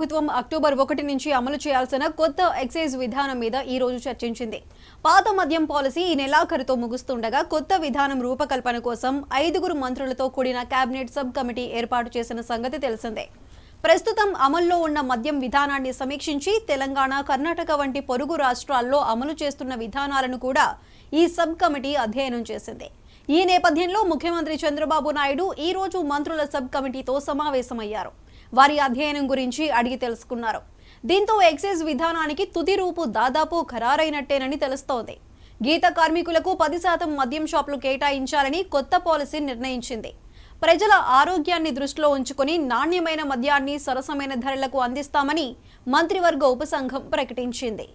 ప్రభుత్వం అక్టోబర్ 1 నుంచి అమలు చేయాల్సిన కొత్త ఎక్సైజ్ విధానం మీద ఈ రోజు చర్చించింది. పాత మద్యం పాలసీ ఈ నెలాఖరుతో ముగుస్తుండగా కొత్త విధానం రూపకల్పన కోసం 5 మంత్రులతో కూడిన కేబినెట్ సబ్ కమిటీ ఏర్పాటు చేసిన సంగతి తెలిసిందే. ప్రస్తుతం అమల్లో ఉన్న మద్యం విధానాన్ని సమీక్షించి తెలంగాణ, కర్ణాటక వంటి పొరుగు రాష్ట్రాల్లో అమలు చేస్తున్న విధానాలను కూడా ఈ సబ్ కమిటీ అధ్యయనం చేసింది. ఈ నేపథ్యంలో ముఖ్యమంత్రి చంద్రబాబు నాయుడు ఈ రోజు మంత్రుల సబ్ కమిటీతో సమావేశమయ్యారు. వారి అధ్యయనం గురించి అడిగి తెలుసుకున్నారు. దీంతో ఎక్సైజ్ విధానానికి తుది రూపు దాదాపు ఖరారైనట్టేనని తెలుస్తోంది. గీత కార్మికులకు 10% మద్యం షాపులు కేటాయించాలని కొత్త పాలసీ నిర్ణయించింది. ప్రజల ఆరోగ్యాన్ని దృష్టిలో ఉంచుకొని నాణ్యమైన మద్యాన్ని సరసమైన ధరలకు అందిస్తామని మంత్రివర్గ ఉపసంఘం ప్రకటించింది.